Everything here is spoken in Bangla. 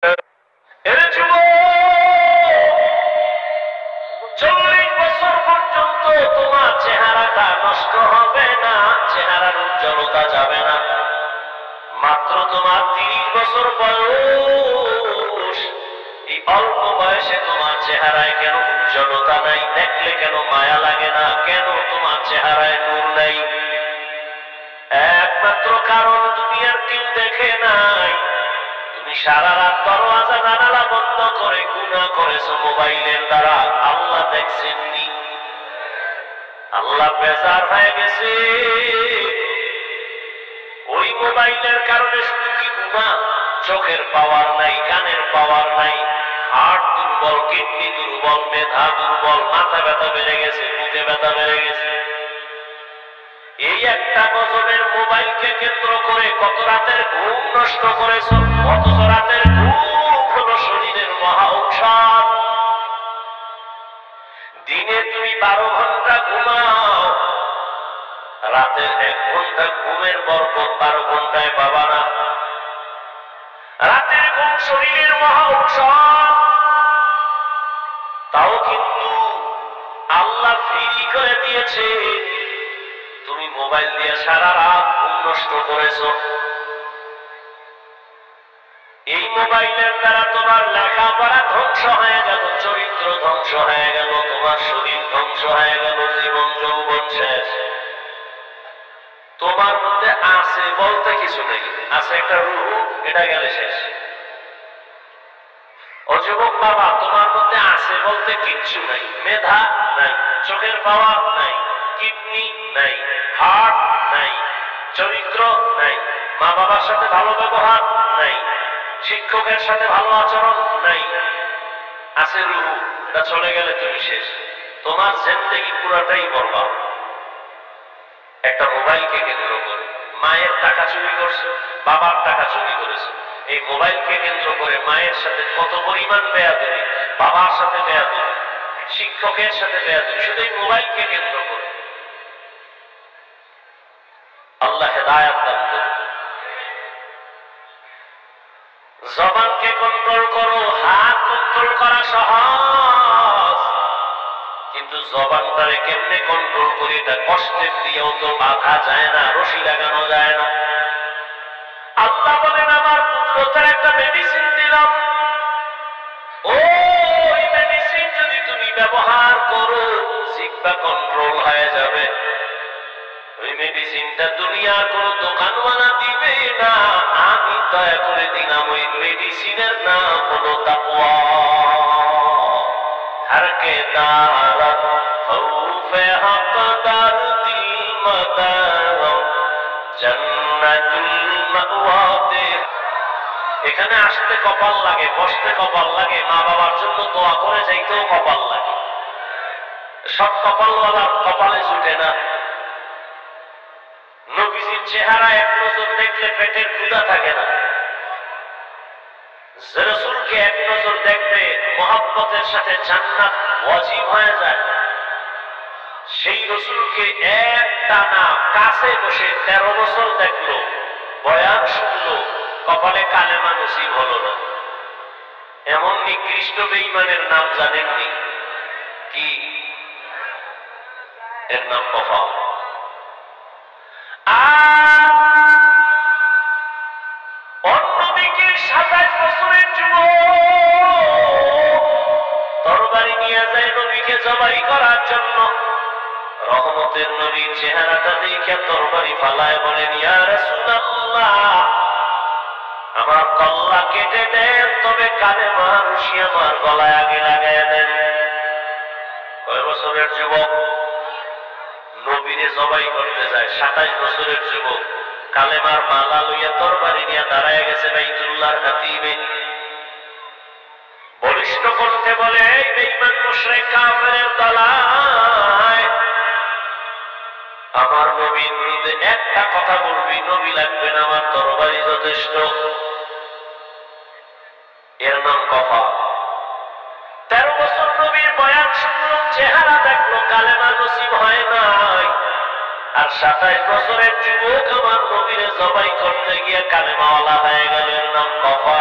এর যুবক 40 বছর পর্যন্ত তোমার চেহারাটা নষ্ট হবে না, চেহারার উজ্জ্বলতা যাবে না। মাত্র তোমার 30 বছর বয়স, এই অল্প বয়সে তোমার চেহারায় কেন উজ্জ্বলতা নাই? দেখলে কেন মায়া লাগে না? কেন তোমার চেহারায় নূর নাই? একমাত্র কারণ দুনিয়ার কেউ দেখে নাই। তুমি সারা রাত দরওয়াজা জানালা বন্ধ করে গুনাহ করেছো মোবাইলের দ্বারা, আল্লাহ দেখছেননি। আল্লাহ বেজার হয়ে গেছে। ওই মোবাইলের কারণে শুধু কি গুনাহ, চোখের পাওয়ার নাই, কানের পাওয়ার নাই, হার্ট দুর্বল, কিডনি দুর্বল, মেধা দুর্বল, মাথা ব্যথা বেড়ে গেছে, বুকে ব্যথা বেড়ে গেছে। এই একটা গজবের মোবাইলকে কেন্দ্র করে কত রাতের ঘুম নষ্ট করেছো। অথচ রাতের ঘুম হলো শরীরের মহা ঔষধ। দিনে তুমি 12 ঘন্টা ঘুমাও, রাতের 1 ঘন্টা ঘুমের বরকত 12 ঘন্টায় পাবা না। রাতের ঘুম শরীরের মহা ঔষধ, তাও কিন্তু আল্লাহ ফ্রি করে দিয়েছে। তুমি মোবাইল দিয়ে সারা রাত ঘুম নষ্ট করেছো। এই মোবাইলের দ্বারা তোমার লেখাপড়া ধ্বংস হয়ে গেল, চরিত্র ধ্বংস হয়ে গেল, তোমার শরীর ধ্বংস হয়ে গেল, জীবন যৌবন শেষ। তোমার মধ্যে আছে বলতে কিছু নেই, আছে একটা রূহ, এটা গেলে শেষ। ও যুবক বাবা, তোমার মধ্যে আছে বলতে কিচ্ছু নাই। মেধা নাই, চোখের পাওয়ার নাই, কিডনি নাই, হার্ট নাই, চরিত্র নাই, মা বাবার সাথে ভালো ব্যবহার নাই, শিক্ষকের সাথে ভালো আচরণ নাই, আছে রূহ, এটা চলে গেলে তুমি শেষ। তোমার জিন্দেগি পুরাটাই বরবাদ। একটা মোবাইলকে কেন্দ্র করে মায়ের টাকা চুরি করছে, বাবার টাকা চুরি করেছে। এই মোবাইলকে কেন্দ্র করে মায়ের সাথে কত পরিমাণ বেয়াদবি, বাবার সাথে বেয়াদবি, শিক্ষকের সাথে বেয়াদবি, শুধু এই মোবাইলকে কেন্দ্র করে। আল্লাহ হেদায়েত দান করুন। জবানকে কন্ট্রোল করো। হাত কন্ট্রোল করা সহজ, কিন্তু জবানটারে কেমনে কন্ট্রোল করি এটা কষ্টের দিয়েও তো বাধা যায় না, রশি লাগানো যায় না। আল্লাহ বলেন আমার কুদরতের একটা মেডিসিন দিলাম, ওই মেডিসিন যদি তুমি ব্যবহার করো জিহ্বা কন্ট্রোল হয়ে যাবে। ওই মেডিসিনটা দুনিয়ার কোন দোকানওয়ালা দিবে না, আমি দয়া করে দিলাম। ওই মেডিসিনের নাম হলো তাকওয়া। হরকে দারাত খৌফে হকদার দিল মদার জান্নাতুল মাওয়াতে। এখানে আসতে কপাল লাগে, বসতে কপাল লাগে, মা বাবার জন্য দোয়া করে যাইতেও কপাল লাগে। সব কপালওয়ালার কপালে জুটে না। নবীজির চেহারা এক নজর দেখলে পেটের ক্ষুধা থাকে না। যে রাসূলকে এক নজর দেখবে মহব্বতের সাথে জান্নাত ওয়াজিব হয়ে যায়। সেই রাসূলকে একটানা কাছে বসে 13 বছর দেখলো, বয়ান শুনলো, কপালে কালেমা নসিব হলো না। এমন নিকৃষ্ট বেঈমানের নাম জানেননি কি? এর নাম কফা। অন্যদিকে 27 বছরের যুবক তরবারি নিয়ে যায় নবীকে জবাই করার জন্য। রহমতের নবীর চেহারাটা দেখে তরবারি ফালায় বলেন, ইয়া রাসূলুল্লাহ, আমার কল্লা কেটে দেন, তবে কালেমা রশি আমার গলায় আগে লাগায় দেন। কয় বছরের যুবক নবীরে জবাই করতে যায়? 27 বছরের যুবক কালেমার মালা লইয়া তরবারি নিয়ে দাঁড়ায় গেছে বাইতুল্লাহর খাতিবে। বলিষ্ঠ কণ্ঠে বলে, এই বেঈমান মুশরিক কাফেরের দলায়, আমার নবীর বিরুদ্ধে একটা কথা বলবি, নবী লাগবে না, আমার তরবারি যথেষ্ট। এর নাম কফা। 13 বছর নবীর বয়ান শুনলো, চেহারা দেখলো, কালেমা নসিব হয় নাই। আর 27 বছরের যুবক আমার নবীরে জবাই করতে গিয়ে কালেমাওয়ালা হয়ে গেল। এর নাম কফা।